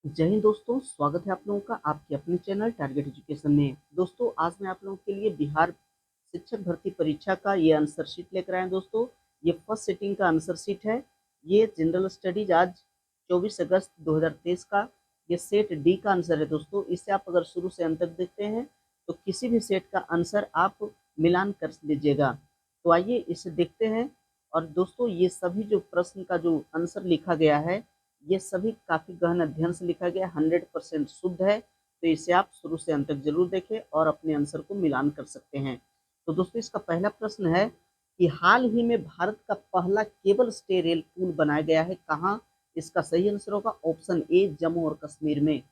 जय हिंद दोस्तों, स्वागत है आप लोगों का आपके अपने चैनल टारगेट एजुकेशन में। दोस्तों, आज मैं आप लोगों के लिए बिहार शिक्षक भर्ती परीक्षा का ये आंसर शीट लेकर आए हैं। दोस्तों, ये फर्स्ट सिटिंग का आंसर शीट है। ये जनरल स्टडीज आज 24 अगस्त 2023 का ये सेट डी का आंसर है। दोस्तों, इसे आप अगर शुरू से अंत तक देखते हैं तो किसी भी सेट का आंसर आप मिलान कर लीजिएगा। तो आइए इसे देखते हैं। और दोस्तों, ये सभी जो प्रश्न का जो आंसर लिखा गया है, ये सभी काफी गहन अध्ययन से लिखा गया, 100% शुद्ध है। तो इसे आप शुरू से अंत तक जरूर देखें और अपने आंसर को मिलान कर सकते हैं। तो दोस्तों, इसका पहला प्रश्न है कि हाल ही में भारत का पहला केबल स्टे रेल पुल बनाया गया है कहाँ? इसका सही आंसर होगा ऑप्शन ए, जम्मू और कश्मीर में।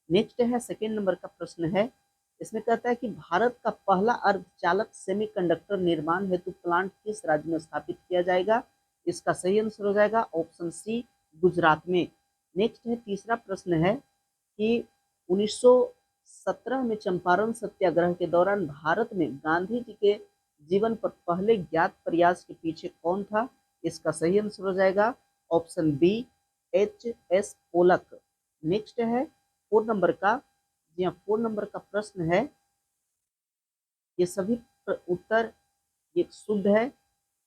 नेक्स्ट है, सेकेंड नंबर का प्रश्न है। इसमें कहता है कि भारत का पहला अर्धचालक सेमीकंडक्टर निर्माण हेतु प्लांट किस राज्य में स्थापित किया जाएगा? इसका सही आंसर हो जाएगा ऑप्शन सी, गुजरात में। नेक्स्ट है, तीसरा प्रश्न है कि 1917 में चंपारण सत्याग्रह के दौरान भारत में गांधी जी के जीवन पर पहले ज्ञात प्रयास के पीछे कौन था? इसका सही आंसर हो जाएगा option B, H S Polak. Next है 4 नंबर का। जी हाँ, 4 नंबर का प्रश्न है। ये सभी उत्तर ये शुद्ध है।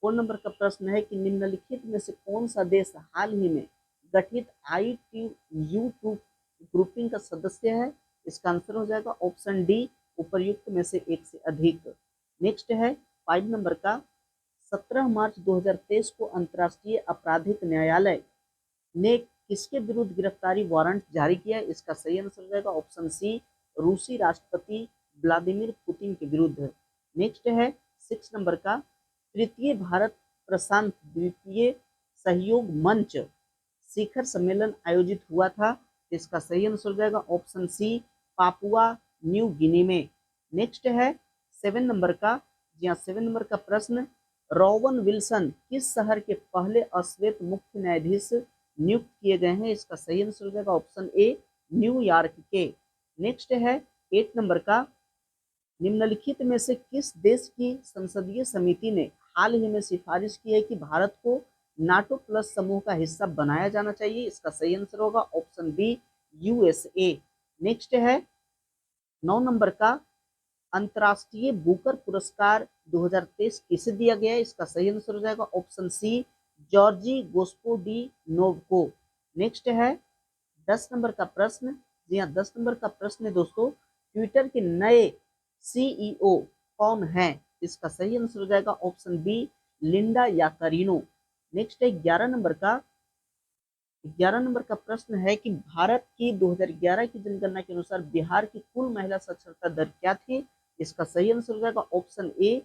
4 नंबर का प्रश्न है कि निम्नलिखित में से कौन सा देश हाल ही में गठित ITU2 ग्रुपिंग का सदस्य है? इसका आंसर हो जाएगा ऑप्शन डी, उपर्युक्त में से एक से अधिक। नेक्स्ट है 5 नंबर का। 17 मार्च 2023 को अंतर्राष्ट्रीय आपराधिक न्यायालय ने किसके विरुद्ध गिरफ्तारी वारंट जारी किया? इसका सही आंसर हो जाएगा ऑप्शन सी, रूसी राष्ट्रपति व्लादिमीर पुतिन के विरुद्ध। नेक्स्ट है 6 नंबर का। तृतीय भारत प्रशांत द्वीपीय सहयोग मंच शिखर सम्मेलन आयोजित हुआ था। इसका सही आंसर हो जाएगा option C, Papua New Guinea में। नेक्स्ट है 7 नंबर का। जी हाँ, 7 नंबर का प्रश्न। रोवन विल्सन किस शहर के पहले अश्वेत मुख्य न्यायाधीश नियुक्त किए गए हैं? इसका सही आंसर हो जाएगा ऑप्शन ए, न्यूयॉर्क के। नेक्स्ट है 8 नंबर का। निम्नलिखित में से किस देश की संसदीय समिति ने हाल ही में सिफारिश की है कि भारत को नाटो प्लस समूह का हिस्सा बनाया जाना चाहिए? इसका सही आंसर होगा ऑप्शन बी, USA। नेक्स्ट है 9 नंबर का। अंतर्राष्ट्रीय बुकर पुरस्कार 2023 किसे दिया गया है? इसका सही आंसर हो जाएगा ऑप्शन सी, जॉर्जी गोस्पोडिनोव को। नेक्स्ट है 10 नंबर का प्रश्न। जी हाँ, 10 नंबर का प्रश्न है दोस्तों। ट्विटर के नए CEO कौन है? इसका सही आंसर हो जाएगा option B, Linda Yaccarino. Next है 11 नंबर का। 11 नंबर का प्रश्न है कि भारत की 2011 की जनगणना के अनुसार बिहार की कुल महिला साक्षरता दर क्या थी? इसका सही आंसर हो जाएगा ऑप्शन ए,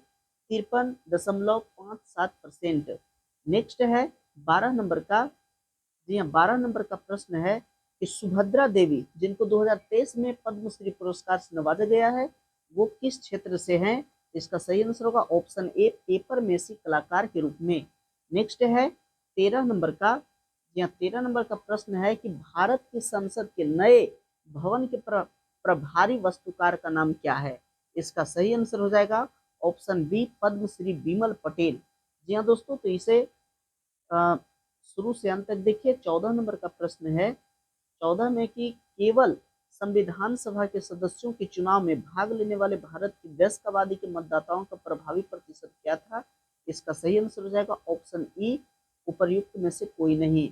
53.57%। नेक्स्ट है 12 नंबर का। जी हाँ, 12 नंबर का प्रश्न है कि सुभद्रा देवी जिनको 2023 में पद्मश्री पुरस्कार से नवाजा गया है, वो किस क्षेत्र से हैं? इसका सही आंसर होगा ऑप्शन ए, पेपर मेसी कलाकार के रूप में। नेक्स्ट है 13 नंबर का। जी हाँ, 13 नंबर का प्रश्न है कि भारत की संसद के नए भवन के प्रभारी वास्तुकार का नाम क्या है? इसका सही आंसर हो जाएगा ऑप्शन बी, पद्मश्री बिमल पटेल। जी हाँ दोस्तों, तो इसे अ, शुरू से अंत तक देखिए। 14 नंबर का प्रश्न है। 14 में कि केवल संविधान सभा के सदस्यों के चुनाव में भाग लेने वाले भारत की वयस्क आबादी के मतदाताओं का प्रभावी प्रतिशत क्या था? इसका सही आंसर हो जाएगा ऑप्शन ई, उपर्युक्त में से कोई नहीं।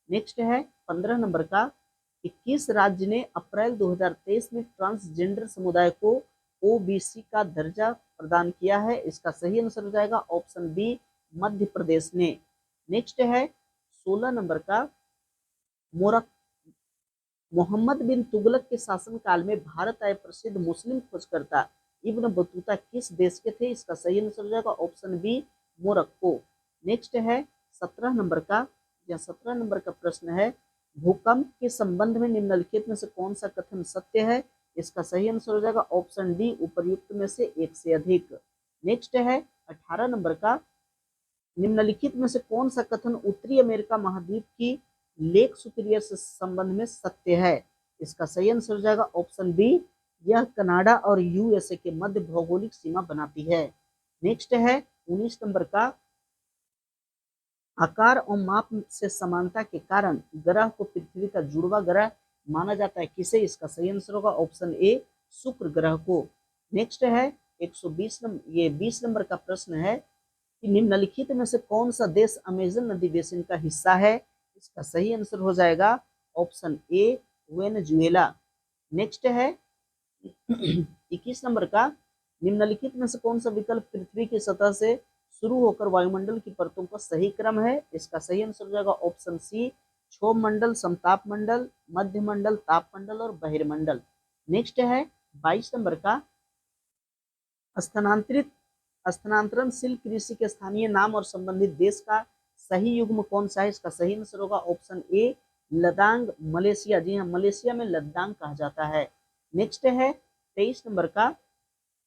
नेक्स्ट है 15 नंबर का। कि किस राज्य ने अप्रैल 2023 में ट्रांसजेंडर समुदाय को OBC का दर्जा प्रदान किया है? इसका सही आंसर हो जाएगा ऑप्शन बी, मध्य प्रदेश ने। नेक्स्ट है 16 नंबर का। मोरक मोहम्मद बिन तुगलक के शासनकाल में भारत आए प्रसिद्ध मुस्लिम खोजकर्ता इब्न बतूता किस देश के थे? इसका सही आंसर हो जाएगा ऑप्शन बी, मोरक्को। नेक्स्ट है 17 नंबर का। यह 17 नंबर का प्रश्न है। भूकंप के संबंध में निम्नलिखित में से कौन सा कथन सत्य है? इसका सही आंसर हो जाएगा ऑप्शन डी, उपर्युक्त में से एक से अधिक। नेक्स्ट है 18 नंबर का। निम्नलिखित में से कौन सा कथन उत्तरी अमेरिका महाद्वीप की लेक सुपीरियर से संबंध में सत्य है? इसका सही आंसर हो जाएगा ऑप्शन बी, यह कनाडा और USA के मध्य भौगोलिक सीमा बनाती है। नेक्स्ट है 19 नंबर का। आकार और माप से समानता के कारण ग्रह को पृथ्वी का जुड़वा ग्रह माना जाता है किसे? इसका सही आंसर होगा ऑप्शन ए शुक्र ग्रह को। नेक्स्ट है 120 नंबर, ये 20 नंबर का प्रश्न है कि निम्नलिखित में से कौन सा देश अमेजन नदी बेसिन का हिस्सा है? इसका सही आंसर हो जाएगा ऑप्शन ए वेनेजुएला। नेक्स्ट है 21 नंबर का, निम्नलिखित में से कौन सा विकल्प पृथ्वी की सतह से शुरू होकर वायुमंडल की परतों का सही क्रम है? इसका सही आंसर हो जाएगा ऑप्शन सी क्षोभ मंडल, समताप मंडल, मध्य मंडल, ताप मंडल और बहिर्मंडल। नेक्स्ट है 22 नंबर का, स्थानांतरित स्थानांतरणशील कृषि के स्थानीय नाम और संबंधित देश का सही युग्म कौन सा है? इसका सही आंसर होगा ऑप्शन ए लदांग मलेशिया। जी हाँ, मलेशिया में लद्दांग कहा जाता है। नेक्स्ट है 23 नंबर का,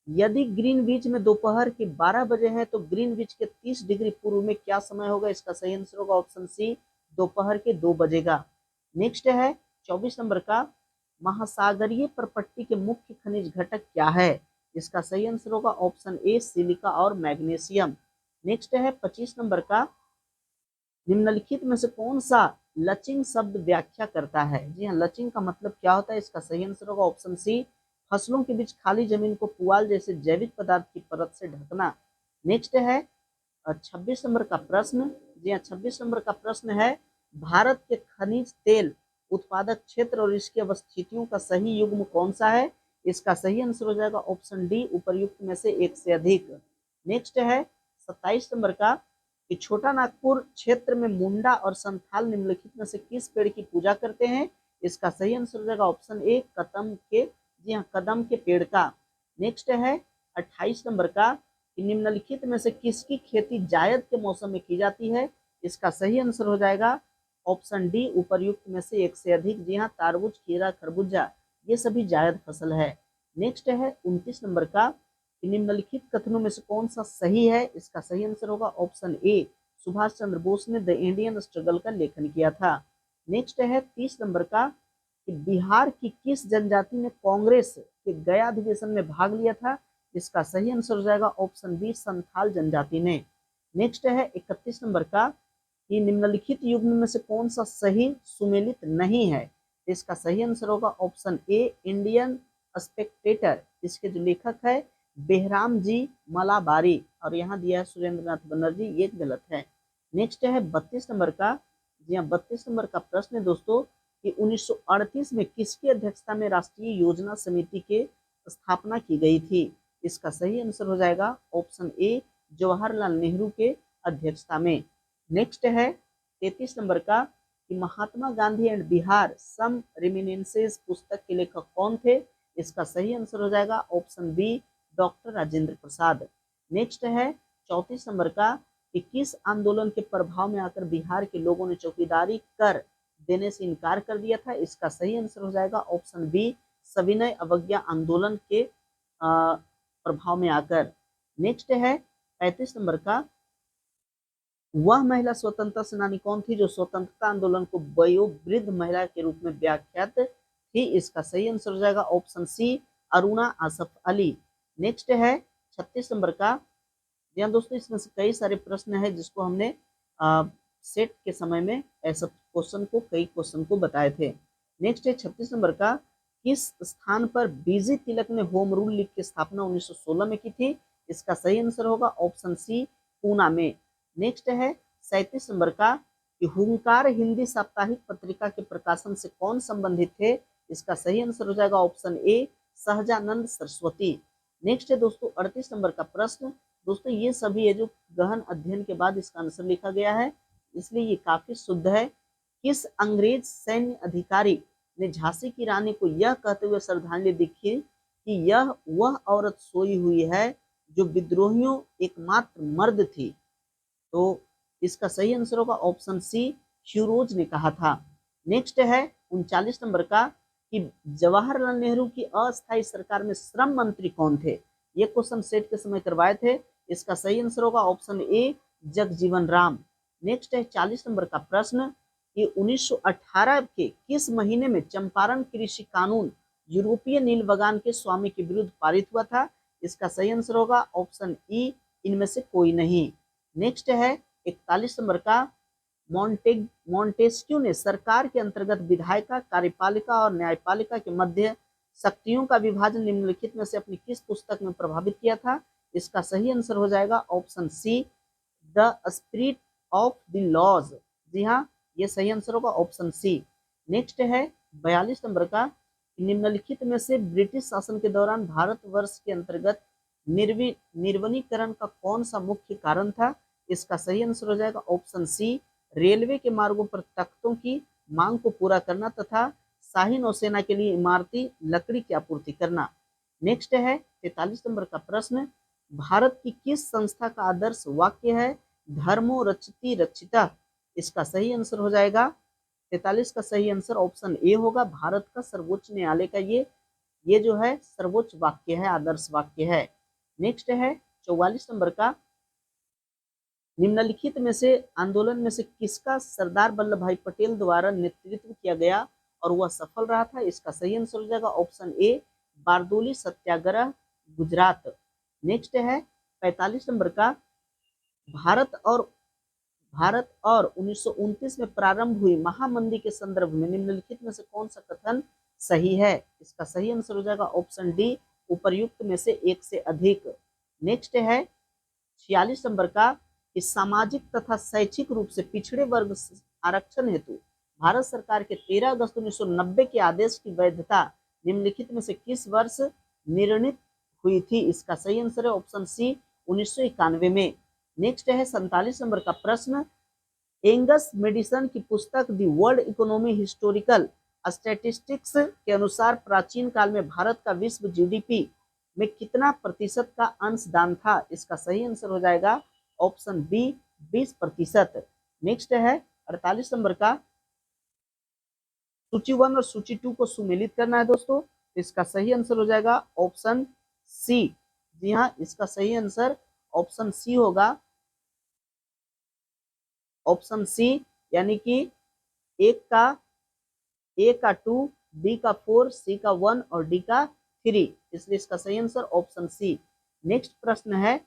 यदि ग्रीनविच में दोपहर के 12 बजे है तो ग्रीनविच के 30 डिग्री पूर्व में क्या समय होगा? इसका सही आंसर होगा ऑप्शन सी दोपहर के 2 बजेगा। नेक्स्ट है 24 नंबर का, महासागरीय परपट्टी के मुख्य खनिज घटक क्या है? इसका सही आंसर होगा ऑप्शन ए सिलिका और मैग्नीशियम। नेक्स्ट है 25 नंबर का, निम्नलिखित में से कौन सा लचिंग शब्द व्याख्या करता है? जी हाँ, लचिंग का मतलब क्या होता है? इसका सही आंसर होगा ऑप्शन सी फसलों के बीच खाली जमीन को पुआल जैसे जैविक पदार्थ की परत से ढकना। नेक्स्ट है 26 नंबर का प्रश्न। जी हाँ, 26 नंबर का प्रश्न है, भारत के खनिज तेल उत्पादक क्षेत्र और इसकी अवस्थितियों का सही युग्म कौन सा है? इसका सही आंसर हो जाएगा ऑप्शन डी उपर्युक्त में से एक से अधिक। नेक्स्ट है 27 नंबर का, कि छोटा नागपुर क्षेत्र में मुंडा और संथाल निम्नलिखित में से किस पेड़ की पूजा करते हैं? इसका सही आंसर हो जाएगा ऑप्शन ए कदम के, जी हाँ, कदम के पेड़ का। नेक्स्ट है 28 नंबर का, कि निम्नलिखित में से किसकी खेती जायद के मौसम में की जाती है? इसका सही आंसर हो जाएगा ऑप्शन डी उपर्युक्त में से एक से अधिक। जी हाँ, तारबूज, खीरा, खरबूजा ये सभी जायद फसल है। नेक्स्ट है 29 नंबर का, निम्नलिखित कथनों में से कौन सा सही है? इसका सही आंसर होगा ऑप्शन ए सुभाष चंद्र बोस ने द इंडियन स्ट्रगल का लेखन किया था। नेक्स्ट है 30 नंबर का, कि बिहार की किस जनजाति ने कांग्रेस के गया अधिवेशन में भाग लिया था? इसका सही आंसर हो जाएगा ऑप्शन बी संथाल जनजाति ने। नेक्स्ट है 31 नंबर का, कि निम्नलिखित युग्म में से कौन सा सही सुमेलित नहीं है? इसका सही आंसर होगा ऑप्शन ए इंडियन स्पेक्टेटर। इसके जो लेखक है बेहराम जी मलाबारी, और यहाँ दिया है सुरेंद्र नाथ बनर्जी, ये गलत है। नेक्स्ट है 32 नंबर का, जी हाँ 32 नंबर का प्रश्न है दोस्तों, कि 1938 में किसकी अध्यक्षता में राष्ट्रीय योजना समिति के स्थापना की गई थी? इसका सही आंसर हो जाएगा ऑप्शन ए जवाहरलाल नेहरू के अध्यक्षता में। नेक्स्ट है 33 नंबर का, कि महात्मा गांधी एंड बिहार सम रिमिनेंसेस पुस्तक के लेखक कौन थे? इसका सही आंसर हो जाएगा option B doctor Rajendra Prasad. Next है 34 नंबर का, कि किस आंदोलन के प्रभाव में आकर बिहार के लोगों ने चौकीदारी कर देने से इनकार कर दिया था? इसका सही आंसर हो जाएगा ऑप्शन बी सविनय अवज्ञा आंदोलन के प्रभाव में आकर। नेक्स्ट है 35 नंबर का, वह महिला स्वतंत्रता सेनानी कौन थी जो स्वतंत्रता आंदोलन को वयोवृद्ध महिला के रूप में व्याख्यात थी? इसका सही आंसर हो जाएगा option C Aruna Asaf Ali. Next है 36 नंबर का, जी दोस्तों इसमें से कई सारे प्रश्न है जिसको हमने सेट के समय में ऐसा कई क्वेश्चन को बताए थे। नेक्स्ट है 36 नंबर का, किस स्थान पर बीजी तिलक ने होम रूल लीग की स्थापना 1916 में की थी? इसका सही आंसर होगा ऑप्शन सी पूना में। नेक्स्ट है 37 नंबर का, कि हुंकार हिंदी साप्ताहिक पत्रिका के प्रकाशन से कौन संबंधित थे? इसका सही आंसर हो जाएगा option A Sahajanand Saraswati. Next है दोस्तों 38 नंबर का प्रश्न। दोस्तों ये सभी है जो गहन अध्ययन के बाद इसका आंसर लिखा गया है, इसलिए ये काफी शुद्ध है। किस अंग्रेज सैन्य अधिकारी ने झांसी की रानी को यह कहते हुए श्रद्धांजलि दिखी कि यह वह औरत सोई हुई है जो विद्रोहियों एकमात्र मर्द थी? तो इसका सही आंसर होगा ऑप्शन सी शिवरोज ने कहा था। नेक्स्ट है 39 नंबर का, कि जवाहरलाल नेहरू की अस्थायी सरकार में श्रम मंत्री कौन थे? ये क्वेश्चन सेट के समय करवाए थे। इसका सही आंसर होगा ऑप्शन ए जगजीवन राम। नेक्स्ट है 40 नंबर का प्रश्न, कि 1918 के किस महीने में चंपारण कृषि कानून यूरोपीय नीलबगान के स्वामी के विरुद्ध पारित हुआ था? इसका सही आंसर होगा ऑप्शन ई इनमें से कोई नहीं। नेक्स्ट है 41 नंबर का, मॉन्टेस्क्यू ने सरकार के अंतर्गत विधायिका, कार्यपालिका और न्यायपालिका के मध्य शक्तियों का विभाजन निम्नलिखित में से अपनी किस पुस्तक में प्रभावित किया था? इसका सही आंसर हो जाएगा option C, the spirit of the laws. जी हाँ, ये सही आंसर होगा ऑप्शन सी। नेक्स्ट है 42 नंबर का, निम्नलिखित में से ब्रिटिश शासन के दौरान भारतवर्ष के अंतर्गत निर्वनीकरण का कौन सा मुख्य कारण था? इसका सही आंसर हो जाएगा ऑप्शन सी, रेलवे के मार्गों पर तख्तों की मांग को पूरा करना तथा शाही नौसेना के लिए इमारती लकड़ी की आपूर्ति करना। नेक्स्ट है 43 नंबर का प्रश्न, भारत की किस संस्था का आदर्श वाक्य है धर्मो रक्षति रक्षिता? इसका सही आंसर हो जाएगा 43 का सही आंसर ऑप्शन ए होगा, भारत का सर्वोच्च न्यायालय का ये जो है सर्वोच्च वाक्य है, आदर्श वाक्य है। नेक्स्ट है 44 नंबर का, निम्नलिखित में से आंदोलन में से किसका सरदार वल्लभ भाई पटेल द्वारा नेतृत्व किया गया और वह सफल रहा था? इसका सही आंसर हो जाएगा option A, Bardoli Satyagraha, Gujarat. Next है 45 नंबर का, भारत और 1929 में प्रारंभ हुई महामंदी के संदर्भ में निम्नलिखित में से कौन सा कथन सही है? इसका सही आंसर हो जाएगा ऑप्शन डी, उपर्युक्त में से एक से अधिक। नेक्स्ट है 46 नंबर का, कि सामाजिक तथा शैक्षिक रूप से पिछड़े वर्ग आरक्षण हेतु भारत सरकार के 13 अगस्त 1990 के आदेश की वैधता निम्नलिखित में से किस वर्ष निर्णित हुई थी? इसका सही आंसर है ऑप्शन सी, 1991 में। नेक्स्ट है 47 नंबर का प्रश्न, एंगस मेडिसन की पुस्तक the world economy historical statistics के अनुसार प्राचीन काल में भारत का विश्व जीडीपी में कितना प्रतिशत का अंशदान था? इसका सही आंसर हो जाएगा ऑप्शन बी, 20%। नेक्स्ट है 48 नंबर का, सूची 1 और सूची 2 को सुमेलित करना है दोस्तों, इसका सही आंसर हो जाएगा ऑप्शन सी। जी हाँ, इसका सही आंसर ऑप्शन सी होगा, ऑप्शन सी, यानी कि ए का 2, बी का 4, सी का 1 और डी का 3, इसलिए इसका सही आंसर ऑप्शन सी। नेक्स्ट प्रश्न है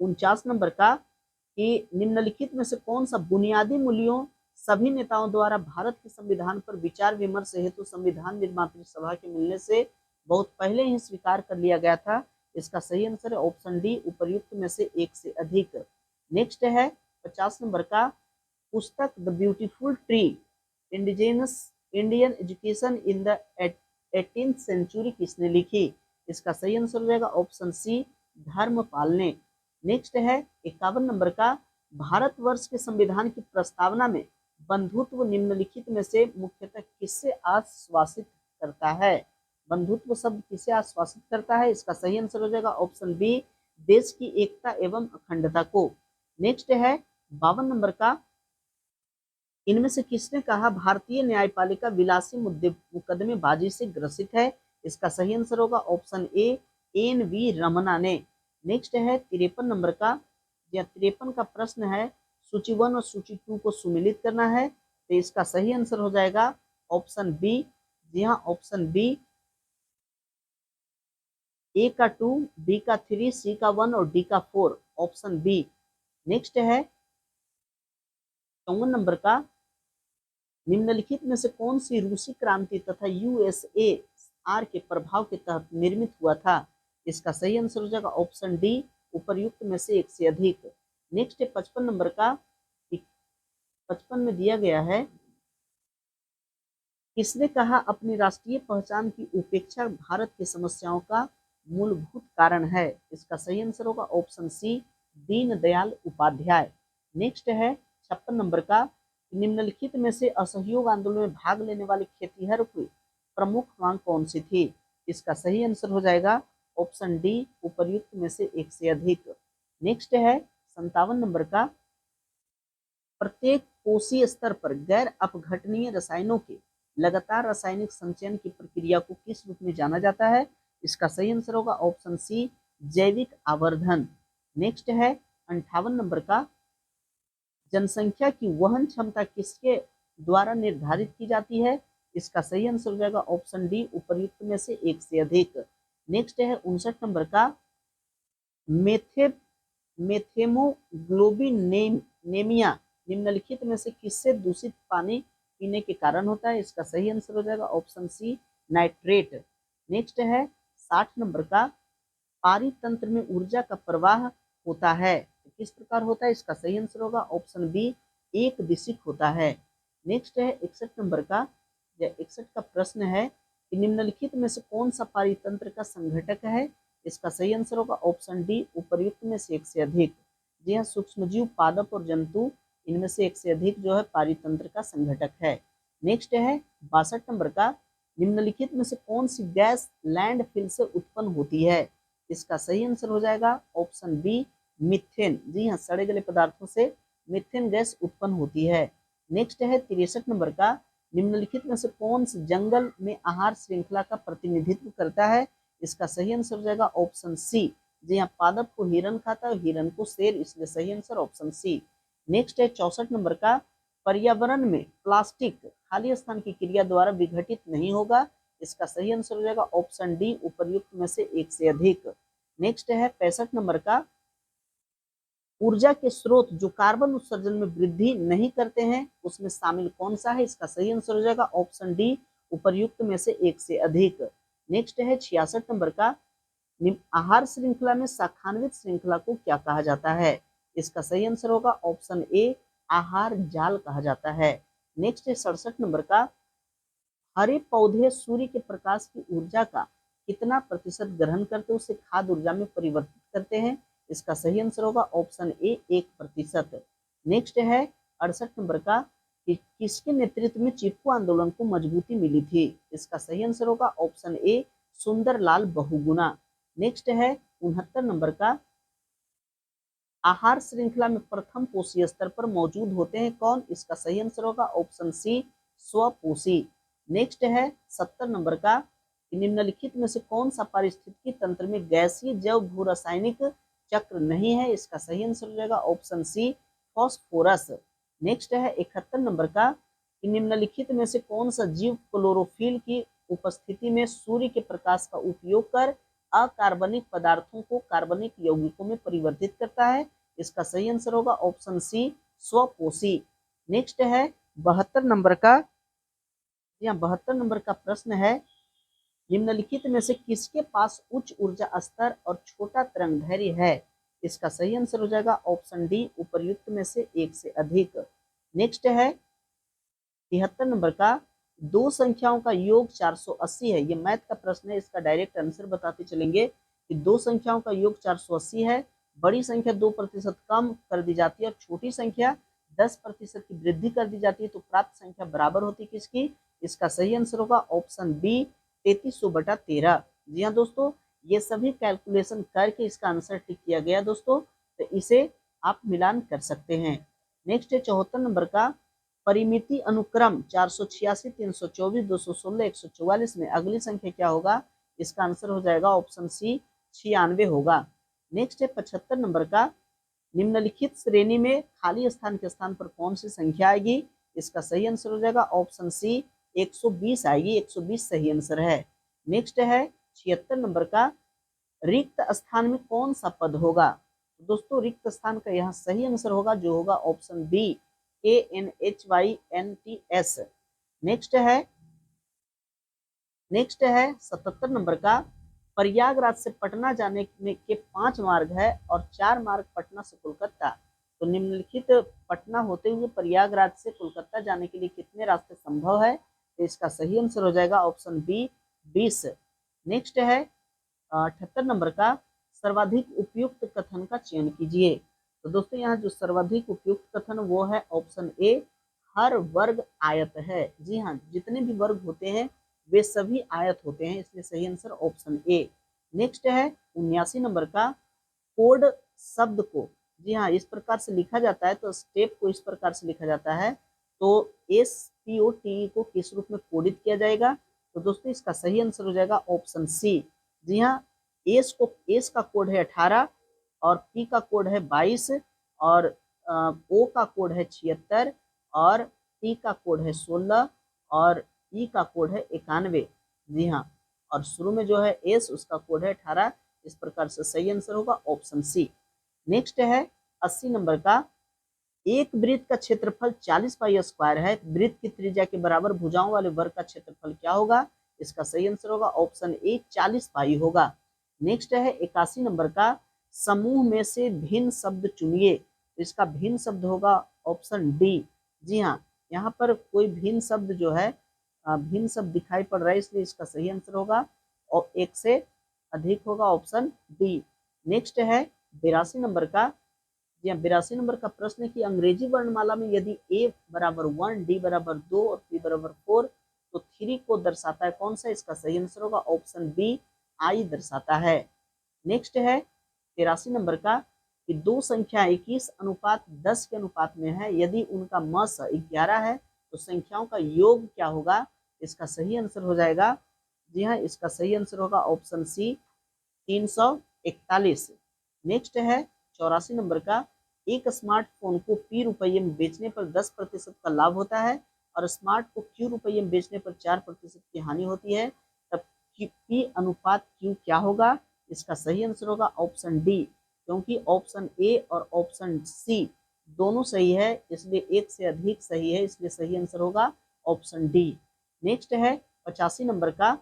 49 नंबर का, कि निम्नलिखित में से कौन सा बुनियादी मूल्यों सभी नेताओं द्वारा भारत के संविधान पर विचार विमर्श हेतु संविधान निर्मात्री सभा के मिलने से बहुत पहले ही स्वीकार कर लिया गया था? इसका सही आंसर है ऑप्शन डी, उपर्युक्त में से एक से अधिक। नेक्स्ट है 50 नंबर का, पुस्तक the beautiful tree indigenous Indian education in the 18th century किसने लिखी? इसका सही आंसर हो जाएगा ऑप्शन सी, धर्मपाल ने। नेक्स्ट है 51 नंबर का, भारतवर्ष के संविधान की प्रस्तावना में बंधुत्व निम्नलिखित में से मुख्यतः किससे आश्वासित करता है? बंधुत्व शब्द किसे आश्वासित करता है? इसका सही आंसर हो जाएगा ऑप्शन बी, देश की एकता एवं अखंडता को। नेक्स्ट है 52 नंबर का, इनमें से किसने कहा भारतीय न्यायपालिका विलासी मुकदमेबाजी से ग्रसित है? इसका सही आंसर होगा option A, N V Ramana ने। नेक्स्ट है 53 नंबर का, या 53 का प्रश्न है, सूची 1 और सूची 2 को सुमेलित करना है, तो इसका सही आंसर हो जाएगा ऑप्शन बी। जी हाँ, ऑप्शन बी, ए का 2, बी का 3, सी का 1 और डी का 4, ऑप्शन बी। नेक्स्ट है 54 नंबर का, निम्नलिखित में से कौन सी रूसी क्रांति तथा यूएसएसआर के प्रभाव के तहत निर्मित हुआ था? इसका सही आंसर हो जाएगा ऑप्शन डी, उपर्युक्त में से एक से अधिक। नेक्स्ट है 55 नंबर का, 55 में दिया गया है, किसने कहा अपनी राष्ट्रीय पहचान की उपेक्षा भारत की समस्याओं का मूलभूत कारण है? इसका सही आंसर होगा option C, Deendayal Upadhyay. Next है 56 नंबर का, निम्नलिखित में से असहयोग आंदोलन में भाग लेने वाले खेतिहर की प्रमुख मांग कौन सी थी? इसका सही आंसर हो जाएगा ऑप्शन डी, उपर्युक्त में से एक से अधिक। नेक्स्ट है 57 नंबर का, प्रत्येक कोशीय स्तर पर गैर अपघटनीय रसायनों के लगातार रासायनिक संचयन की प्रक्रिया को किस रूप में जाना जाता है? इसका सही आंसर होगा ऑप्शन सी, जैविक आवर्धन। नेक्स्ट है 58 नंबर का, जनसंख्या की वहन क्षमता किसके द्वारा निर्धारित की जाती है? इसका सही आंसर हो जाएगा ऑप्शन डी, उपर्युक्त में से एक से अधिक। नेक्स्ट है 59 नंबर का, मेथेमोग्लोबिनेमिया निम्नलिखित में से किससे दूषित पानी पीने के कारण होता है? इसका सही आंसर हो जाएगा ऑप्शन सी, नाइट्रेट। नेक्स्ट है 60 नंबर का, पारितंत्र में ऊर्जा का प्रवाह होता है तो किस प्रकार होता है? इसका सही आंसर होगा ऑप्शन बी, एक दिशिक होता है। नेक्स्ट है 61 नंबर का, या 61 का प्रश्न है कि निम्नलिखित में से कौन सा पारितंत्र का संघटक है? इसका सही आंसर होगा ऑप्शन डी, उपर्युक्त में से एक से अधिक। जी हाँ, सूक्ष्मजीव, पादप और जंतु, इनमें से एक से अधिक जो है पारितंत्र का संघटक है। नेक्स्ट है 62 नंबर का, निम्नलिखित में से कौन सी गैस लैंडफिल से उत्पन्न होती है? इसका सही आंसर हो जाएगा ऑप्शन बी, मीथेन। जी हाँ, सड़े गले पदार्थों से मीथेन गैस उत्पन्न होती है। नेक्स्ट है 63 नंबर का, निम्नलिखित में से कौन से जंगल में आहार श्रृंखला का प्रतिनिधित्व करता है? इसका सही आंसर हो जाएगा ऑप्शन सी। जी हाँ, पादप को हिरन खाता है, हिरन को शेर, इसलिए सही आंसर ऑप्शन सी। नेक्स्ट है 64 नंबर का, पर्यावरण में प्लास्टिक खाली स्थान की क्रिया द्वारा विघटित नहीं होगा। इसका सही आंसर हो जाएगा ऑप्शन डी, उपर्युक्त में से एक से अधिक। नेक्स्ट है 65 नंबर का, ऊर्जा के स्रोत जो कार्बन उत्सर्जन में वृद्धि नहीं करते हैं उसमें शामिल कौन सा है? इसका सही आंसर हो जाएगा ऑप्शन डी, उपर्युक्त में से एक से अधिक। नेक्स्ट है 66 नंबर का, आहार श्रृंखला में शाखान्वित श्रृंखला को क्या कहा जाता है? इसका सही आंसर होगा ऑप्शन ए, आहार जाल कहा जाता है। नेक्स्ट है 67 नंबर का, हरे पौधे सूर्य के प्रकाश की ऊर्जा का कितना प्रतिशत ग्रहण करते हैं, उसे खाद्य ऊर्जा में परिवर्तित करते हैं? इसका सही आंसर होगा ऑप्शन ए, 1%। नेक्स्ट है 68 नंबर का, कि किसके नेतृत्व में चिपको आंदोलन को मजबूती मिली थी? इसका सही आंसर होगा option A, Sunderlal Bahuguna. Next है 69 नंबर का, आहार श्रृंखला में प्रथम पोषी स्तर पर मौजूद होते हैं कौन? इसका सही आंसर होगा ऑप्शन सी, स्वपोषी। नेक्स्ट है 70 नंबर का, निम्नलिखित में से कौन सा पारिस्थितिकी तंत्र में गैसीय जैव भू रासायनिक चक्र नहीं है? इसका सही आंसर हो जाएगा ऑप्शन सी, फॉस्फोरस। नेक्स्ट है 71 नंबर का, कि निम्नलिखित में से कौन सा जीव क्लोरोफिल की उपस्थिति में सूर्य के प्रकाश का उपयोग कर अकार्बनिक पदार्थों को कार्बनिक यौगिकों में परिवर्तित करता है? इसका सही आंसर होगा ऑप्शन सी, स्वपोषी। नेक्स्ट है 72 नंबर का, यहाँ 72 नंबर का प्रश्न है, निम्नलिखित में से किसके पास उच्च ऊर्जा स्तर और छोटा तरंगदैर्घ्य है? इसका सही आंसर हो जाएगा ऑप्शन डी, उपर्युक्त में से एक से अधिक। नेक्स्ट है 73 नंबर का, दो संख्याओं का योग 480 है। ये मैथ का प्रश्न है, इसका डायरेक्ट आंसर बताते चलेंगे कि दो संख्याओं का योग 480 है। बड़ी संख्या 2% कम कर दी जाती है और छोटी संख्या 10% की वृद्धि कर दी जाती है तो प्राप्त संख्या बराबर होती है किसकी? इसका सही आंसर होगा ऑप्शन बी, 3300/13। जी हाँ दोस्तों, ये सभी कैलकुलेशन करके इसका आंसर टिक किया गया दोस्तों, तो इसे आप मिलान कर सकते हैं। नेक्स्ट है 74 नंबर का, परिमिति अनुक्रम 486, 324, 216, 144 में अगली संख्या क्या होगा? इसका आंसर हो जाएगा ऑप्शन सी, 96 होगा। नेक्स्ट है 75 नंबर का, निम्नलिखित श्रेणी में खाली स्थान के स्थान पर कौन सी संख्या आएगी? इसका सही आंसर हो जाएगा ऑप्शन सी, 120 आएगी, 120 सही आंसर है। नेक्स्ट है 76 नंबर का, रिक्त स्थान में कौन सा पद होगा? तो दोस्तों रिक्त स्थान का यहाँ सही आंसर होगा जो होगा ऑप्शन बी, KNHYNTS। नेक्स्ट है 77 नंबर का, प्रयागराज से पटना जाने के 5 मार्ग है और 4 मार्ग पटना से कोलकाता, तो निम्नलिखित पटना होते हुए प्रयागराज से कोलकाता जाने के लिए कितने रास्ते संभव है? तो इसका सही आंसर हो जाएगा ऑप्शन बी, 20। नेक्स्ट है 78 नंबर का, सर्वाधिक उपयुक्त कथन का चयन कीजिए। तो दोस्तों यहाँ जो सर्वाधिक उपयुक्त कथन वो है ऑप्शन ए, हर वर्ग आयत है। जी हाँ, जितने भी वर्ग होते हैं वे सभी आयत होते हैं, इसलिए सही आंसर ऑप्शन ए। नेक्स्ट है 79 नंबर का, कोड शब्द को, जी हाँ, इस प्रकार से लिखा जाता है, तो स्टेप को इस प्रकार से लिखा जाता है, तो SPOTE को किस रूप में कोडित किया जाएगा? तो दोस्तों इसका सही आंसर हो जाएगा ऑप्शन सी। जी हाँ, एस का कोड है 18 और P का कोड है 22 और O का कोड है 76 और T का कोड है 16 और E का कोड है 91। जी हाँ, और शुरू में जो है S उसका कोड है 18। इस प्रकार से सही आंसर होगा ऑप्शन सी। नेक्स्ट है 80 नंबर का, एक वृत्त का क्षेत्रफल 40 पाई स्क्वायर है, वृत्त की त्रिज्या के बराबर भुजाओं वाले वर्ग का क्षेत्रफल क्या होगा? इसका सही आंसर होगा ऑप्शन ए 40 पाई होगा। नेक्स्ट है 81 नंबर का, समूह में से भिन्न शब्द चुनिए। तो इसका भिन्न शब्द होगा ऑप्शन डी। जी हाँ, यहाँ पर कोई भिन्न शब्द जो है भिन्न शब्द दिखाई पड़ रहा है, इसलिए इसका सही आंसर होगा और एक से अधिक होगा ऑप्शन डी। नेक्स्ट है 82 नंबर का, जी हाँ 82 नंबर का प्रश्न है कि अंग्रेजी वर्णमाला में यदि ए बराबर 1, डी बराबर 2 और पी बराबर 4 तो 3 को दर्शाता है कौन सा? इसका सही आंसर होगा ऑप्शन बी, आई दर्शाता है। नेक्स्ट है 83 नंबर का कि दो संख्या 21 अनुपात 10 के अनुपात में है, यदि उनका मस 11 है तो संख्याओं का योग क्या होगा? इसका सही आंसर हो जाएगा, जी हाँ इसका सही आंसर होगा ऑप्शन सी 341। नेक्स्ट है 84 नंबर का, एक स्मार्टफोन को पी रुपये में बेचने पर 10% का लाभ होता है और स्मार्ट को क्यू रुपये में बेचने पर 4% की हानि होती है, तब पी अनुपात क्यू क्या होगा? इसका सही आंसर होगा ऑप्शन डी, क्योंकि ऑप्शन ए और ऑप्शन सी दोनों सही है, इसलिए एक से अधिक सही है, इसलिए सही आंसर होगा ऑप्शन डी। नेक्स्ट है 85 नंबर का,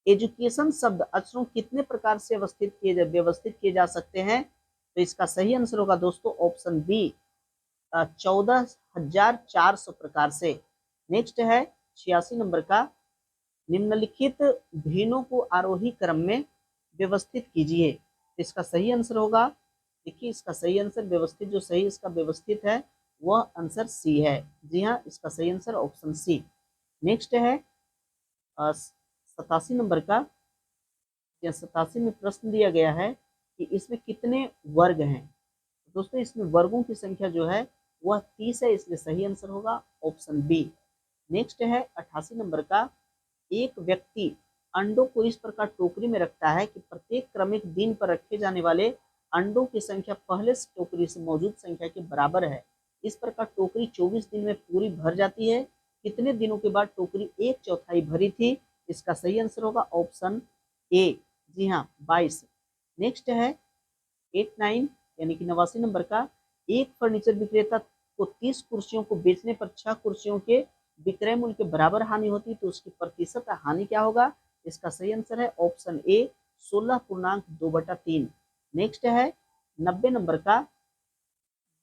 एजुकेशन शब्द अक्षरों कितने प्रकार से व्यवस्थित किए जा सकते हैं? तो इसका सही आंसर होगा दोस्तों ऑप्शन बी 14,400 प्रकार से। नेक्स्ट है 86 नंबर का, निम्नलिखित भिन्नों को आरोही क्रम में व्यवस्थित कीजिए। इसका सही आंसर होगा, देखिए इसका सही आंसर व्यवस्थित, जो सही इसका व्यवस्थित है वह आंसर सी है। जी हाँ, इसका सही आंसर ऑप्शन सी। नेक्स्ट है 87 नंबर का, 87 में प्रश्न दिया गया है कि इसमें कितने वर्ग हैं? दोस्तों इसमें वर्गों की संख्या जो है वह 30 है, इसलिए सही आंसर होगा ऑप्शन बी। नेक्स्ट है 88 नंबर का, एक व्यक्ति अंडों को इस प्रकार टोकरी में रखता है कि प्रत्येक क्रमिक दिन पर रखे जाने वाले अंडों की संख्या पहले टोकरी से मौजूद संख्या के बराबर है। इस प्रकार टोकरी 24 दिन में पूरी भर जाती है। कितने दिनों के बाद टोकरी 1/4 भरी थी? इसका सही आंसर होगा ऑप्शन ए, जी हाँ 22। नेक्स्ट है 89 यानी कि 89 नंबर का, एक फर्नीचर विक्रेता को 30 कुर्सियों को बेचने पर 6 कुर्सियों के विक्रय मूल्य के बराबर हानि होती, तो उसकी प्रतिशत हानि क्या होगा? इसका सही आंसर है ऑप्शन ए 16.2/3। नेक्स्ट है 90 नंबर का,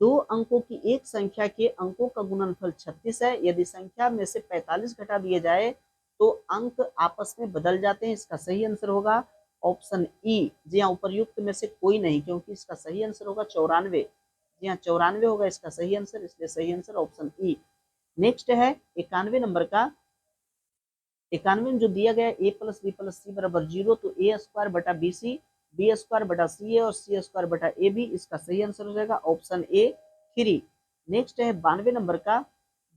दो अंकों की एक संख्या के अंकों का गुणनफल 36 है, यदि संख्या में से 45 घटा दिए जाए तो अंक आपस में बदल जाते हैं। इसका सही आंसर होगा ऑप्शन ई, जी हाँ उपर्युक्त में से कोई नहीं, क्योंकि इसका सही आंसर होगा 94। जी हाँ 94 होगा इसका सही आंसर, इसलिए सही आंसर ऑप्शन ई। नेक्स्ट है 91 नंबर का, 91 में जो दिया गया ए प्लस बी प्लस सी बराबर 0, तो ए स्क्वायर बटा बी सी, बी स्क्वायर बटा सी ए और सी स्क्वायर बटा ए बी, इसका सही आंसर हो जाएगा ऑप्शन ए 3। नेक्स्ट है 92 नंबर का,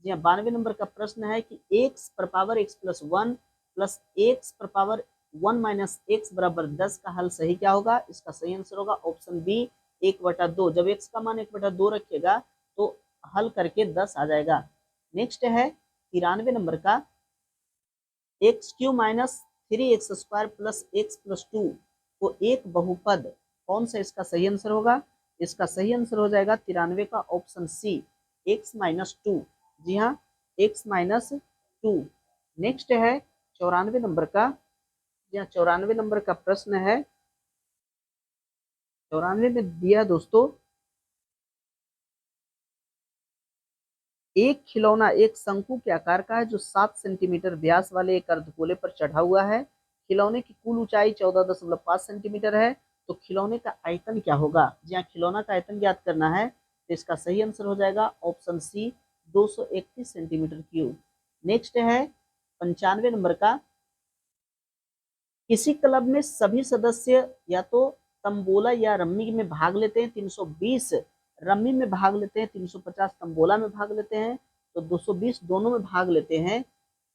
जी हाँ 92 नंबर का प्रश्न है कि एक्स पर power x plus 1 plus x पर पावर 1 माइनस एक्स बराबर 10 का हल सही क्या होगा? इसका सही आंसर होगा ऑप्शन बी 1/2। जब एक्स का मान 1/2 रखिएगा तो हल करके 10 आ जाएगा। नेक्स्ट है 93 नंबर का, x Q minus 3x² plus x plus 2 को एक बहुपद कौन सा इसका सही आंसर होगा? इसका सही आंसर हो जाएगा 93 का ऑप्शन सी x-2। जी हाँ x-2। नेक्स्ट है 94 नंबर का, जी हाँ 94 नंबर का प्रश्न है, 94 में दिया दोस्तों, एक खिलौना एक शंकु के आकार का है जो 7 सेंटीमीटर व्यास वाले एक अर्धगोले पर चढ़ा हुआ है। खिलौने की कुल ऊंचाई 14.5 सेंटीमीटर है, तो खिलौने का आयतन क्या होगा? जी हाँ खिलौना का आयतन ज्ञात करना है, तो इसका सही आंसर हो जाएगा option C 231 centimetre cube. Next है 95 नंबर का, किसी क्लब में सभी सदस्य या तो तंबोला या रम्मी में भाग लेते हैं, 320 रम्मी में भाग लेते हैं, 350 तंबोला में भाग लेते हैं, तो 220 दोनों में भाग लेते हैं,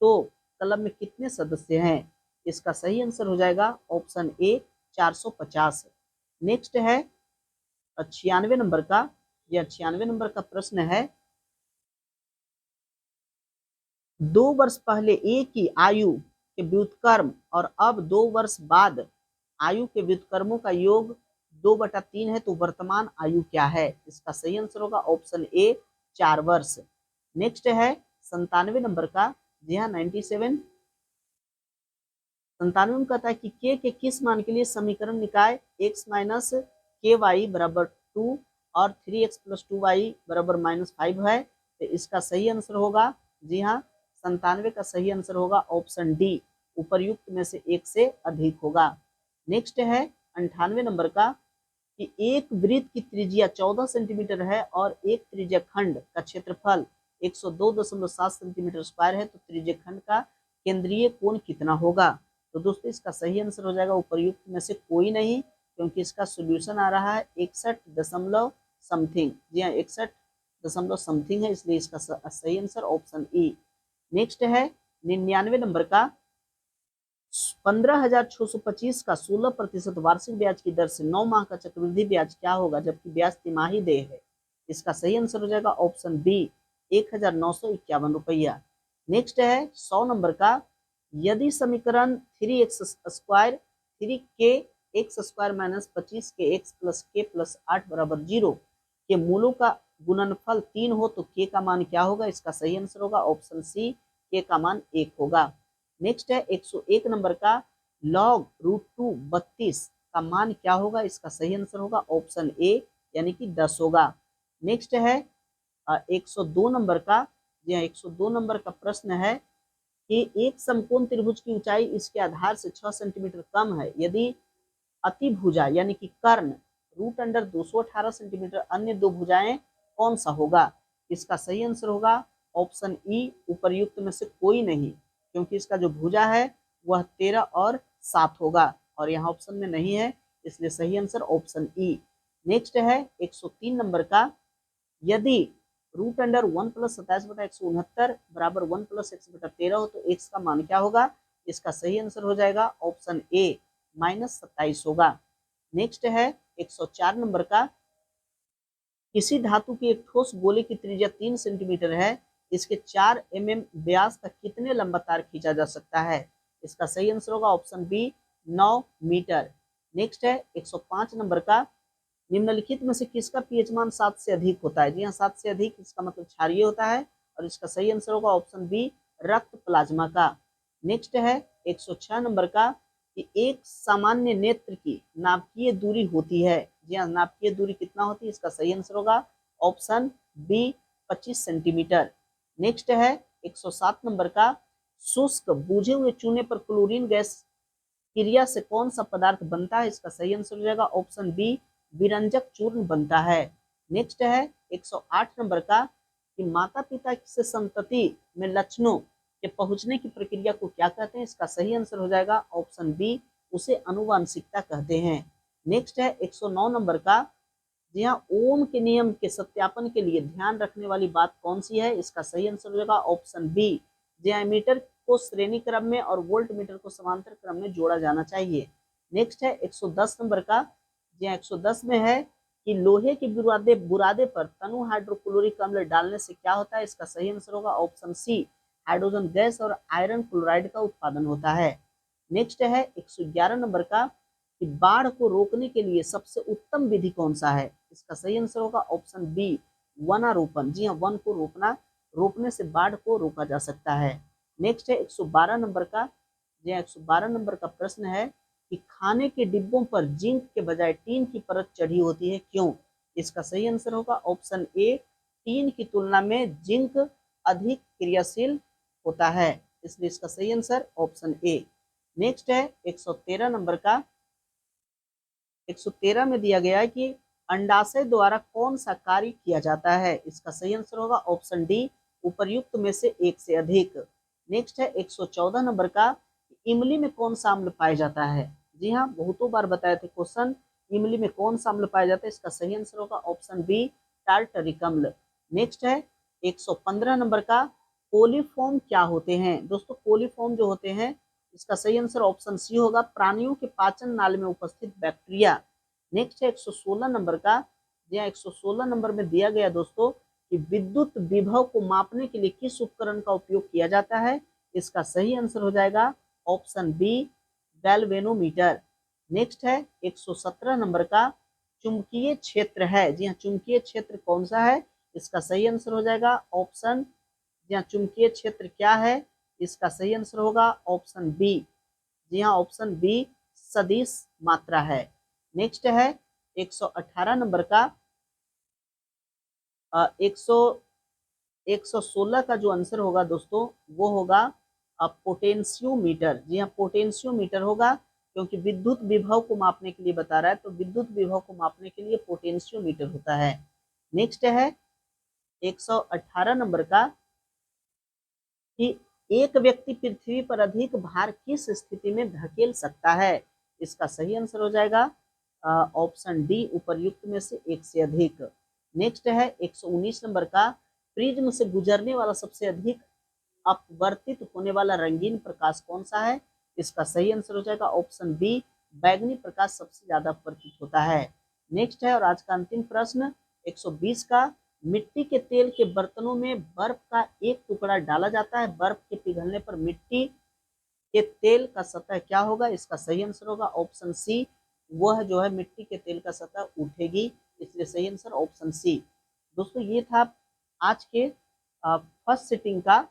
तो क्लब में कितने सदस्य हैं? इसका सही आंसर हो जाएगा ऑप्शन ए 450। नेक्स्ट है 96 नंबर का, यह 96 नंबर का प्रश्न है, 2 वर्ष पहले एक ही आयु के व्युत्क्रम और अब 2 वर्ष बाद आयु के व्युत्क्रमों का योग 2/3 है तो वर्तमान आयु क्या है? इसका सही आंसर होगा ऑप्शन ए 4 वर्ष। नेक्स्ट है 97 नंबर का, जी हाँ 97। 97 में कहता है कि के किस मान के लिए समीकरण निकाय x माइनस के वाई बराबर 2 और 3x प्लस 2y बराबर -5 है, तो इसका सही आंसर होगा, जी हाँ 97 का सही आंसर होगा ऑप्शन डी, उपर्युक्त में से एक से अधिक होगा। नेक्स्ट है 98 नंबर का, कि एक वृत्त की त्रिज्या 14 सेंटीमीटर है और एक त्रिज्या खंड का क्षेत्रफल 102.7 सेंटीमीटर स्क्वायर है, तो त्रिज्या खंड का केंद्रीय कोण कितना होगा? तो दोस्तों इसका सही आंसर हो जाएगा उपर्युक्त में से कोई नहीं, क्योंकि इसका सोल्यूशन आ रहा है 61 दशमलव समथिंग, जी हाँ 61 दशमलव समथिंग है, इसलिए इसका सही आंसर ऑप्शन ई। नेक्स्ट है 99 नंबर का, 15,625 का 16% वार्षिक ब्याज की दर से 9 माह का चक्रवृद्धि ब्याज क्या होगा जबकि ब्याज तिमाही देय है? इसका सही आंसर हो जाएगा ऑप्शन बी 1,951 रुपया। नेक्स्ट है 100 नंबर का, यदि समीकरण 3x square 3k x square minus 25k x plus k plus 8 बराबर 0 के मूलों का गुणनफल 3 हो तो k का मान क्या होगा? इसका सही आंसर होगा ऑप्शन सी, k का मान 1 होगा। नेक्स्ट है 101 नंबर का, log √2 32 का मान क्या होगा? इसका सही आंसर होगा ऑप्शन ए यानी कि 10 होगा। नेक्स्ट है 102 नंबर का, जी हाँ 102 नंबर का प्रश्न है कि एक समकोण त्रिभुज की ऊंचाई इसके आधार से 6 सेंटीमीटर कम है यदि अतिभुजा यानी कि कर्ण √अंडर 218 सेंटीमीटर अन्य दो भुजाएं कौन सा होगा? इसका सही आंसर होगा ऑप्शन ई, उपर्युक्त में से कोई नहीं, क्योंकि इसका जो भुजा है वह 13 और 7 होगा और यहाँ ऑप्शन में नहीं है, इसलिए सही आंसर ऑप्शन ई। नेक्स्ट है 103 नंबर का, यदि √अंडर 1 प्लस 27/169 बराबर 1 प्लस x बटा 13 हो तो x का मान क्या होगा? इसका सही आंसर हो जाएगा ऑप्शन ए -27 होगा। नेक्स्ट है 104 नंबर का, किसी धातु की एक ठोस गोले की त्रिज्या 3 सेंटीमीटर है, इसके 4 mm व्यास तक कितने लंबा तार खींचा जा सकता है? इसका सही आंसर होगा ऑप्शन बी 9 मीटर। नेक्स्ट है 105 नंबर का, निम्नलिखित में से किसका पीएच मान 7 से अधिक होता है? जी हाँ 7 से अधिक, इसका मतलब क्षारीय होता है और इसका सही आंसर होगा ऑप्शन बी रक्त प्लाज्मा का। नेक्स्ट है 106 नंबर का, कि एक सामान्य नेत्र की नाभिकीय दूरी होती है, जी हाँ नाभिकीय दूरी कितना होती है? इसका सही आंसर होगा ऑप्शन बी 25 सेंटीमीटर। नेक्स्ट है 107 नंबर का, शुष्क बूझे हुए चूने पर क्लोरीन गैस क्रिया से कौन सा पदार्थ बनता है? इसका सही आंसर हो जाएगा ऑप्शन बी विरंजक चूर्ण बनता है। नेक्स्ट है 108 नंबर का, कि माता पिता से संतति में लक्षणों के पहुंचने की प्रक्रिया को क्या कहते हैं? इसका सही आंसर हो जाएगा ऑप्शन बी, उसे अनुवांशिकता कहते हैं। नेक्स्ट है 109 नंबर का, जी हाँ ओम के नियम के सत्यापन के लिए ध्यान रखने वाली बात कौन सी है? इसका सही आंसर हो जाएगा ऑप्शन बी, एमीटर को श्रेणी क्रम में और वोल्ट मीटर को समांतर क्रम में जोड़ा जाना चाहिए। नेक्स्ट है 110 नंबर का, जी 110 में है कि लोहे के बुरादे पर तनु हाइड्रोक्लोरिक अम्ल डालने से क्या होता है? इसका सही आंसर होगा ऑप्शन सी, हाइड्रोजन गैस और आयरन क्लोराइड का उत्पादन होता है। नेक्स्ट है 111 नंबर का, कि बाढ़ को रोकने के लिए सबसे उत्तम विधि कौन सा है? इसका सही आंसर होगा ऑप्शन बी वनारोपण, जी हाँ वन को रोपने से बाढ़ को रोका जा सकता है। नेक्स्ट है 112 नंबर का, जी हाँ 112 नंबर का प्रश्न है कि खाने के डिब्बों पर जिंक के बजाय टीन की परत चढ़ी होती है, क्यों? इसका सही आंसर होगा ऑप्शन ए, टीन की तुलना में जिंक अधिक क्रियाशील होता है, इसलिए इसका सही आंसर ऑप्शन ए। नेक्स्ट है 113 नंबर का, 113 में दिया गया है कि अंडाशय द्वारा कौन सा कार्य किया जाता है? इसका सही आंसर होगा ऑप्शन डी, उपर्युक्त में से एक से अधिक। नेक्स्ट है 114 नंबर का, इमली में कौन सा अम्ल पाया जाता है? जी हाँ बहुतों बार बताए थे क्वेश्चन, इमली में कौन सा अम्ल पाया जाता है? इसका सही आंसर होगा ऑप्शन बी टार्टरिक अम्ल। नेक्स्ट है 115 नंबर का, कोलीफॉर्म क्या होते हैं? दोस्तों कोलीफॉर्म जो होते हैं, इसका सही आंसर ऑप्शन सी होगा, प्राणियों के पाचन नाल में उपस्थित बैक्टीरिया। नेक्स्ट है 116 नंबर का, जी 116 नंबर में दिया गया दोस्तों कि विद्युत विभव को मापने के लिए किस उपकरण का उपयोग किया जाता है? इसका सही आंसर हो जाएगा ऑप्शन बी गैल्वेनोमीटर। नेक्स्ट है 117 नंबर का, चुंबकीय क्षेत्र है। जी हाँ, चुंबकीय क्षेत्र कौन सा है? इसका सही आंसर हो जाएगा ऑप्शन, जी हाँ, चुंबकीय क्षेत्र क्या है? इसका सही आंसर होगा ऑप्शन बी। जी हाँ, ऑप्शन बी सदिश मात्रा है। नेक्स्ट है 118 नंबर का 116 का जो आंसर होगा दोस्तों वो होगा पोटेंशियोमीटर। जी हाँ, पोटेंशियोमीटर होगा, क्योंकि विद्युत विभव को मापने के लिए बता रहा है, तो विद्युत विभव को मापने के लिए पोटेंशियोमीटर होता है। नेक्स्ट है 118 नंबर का कि एक व्यक्ति पृथ्वी पर अधिक भार किस स्थिति में धकेल सकता है? इसका सही आंसर हो जाएगा ऑप्शन डी, उपर्युक्त में से एक से अधिक। नेक्स्ट है 119 नंबर का प्रिज्म से गुजरने वाला सबसे अधिक अपवर्तित होने वाला रंगीन प्रकाश कौन सा है? इसका सही आंसर हो जाएगा ऑप्शन बी, बैगनी प्रकाश सबसे ज्यादा अपवर्तित होता है। नेक्स्ट है और आज का अंतिम प्रश्न 120 का मिट्टी के तेल के बर्तनों में बर्फ का एक टुकड़ा डाला जाता है, बर्फ के पिघलने पर मिट्टी के तेल का सतह क्या होगा? इसका सही आंसर होगा ऑप्शन सी, वह जो है मिट्टी के तेल का सतह उठेगी, इसलिए सही आंसर ऑप्शन सी। दोस्तों ये था आज के फर्स्ट सिटिंग का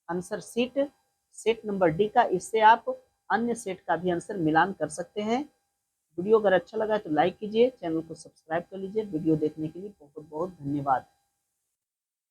answer sheet, set number D का। इससे आप अन्य सेट का भी आंसर मिलान कर सकते हैं। वीडियो अगर अच्छा लगा तो लाइक कीजिए, चैनल को सब्सक्राइब कर लीजिए। वीडियो देखने के लिए बहुत बहुत धन्यवाद।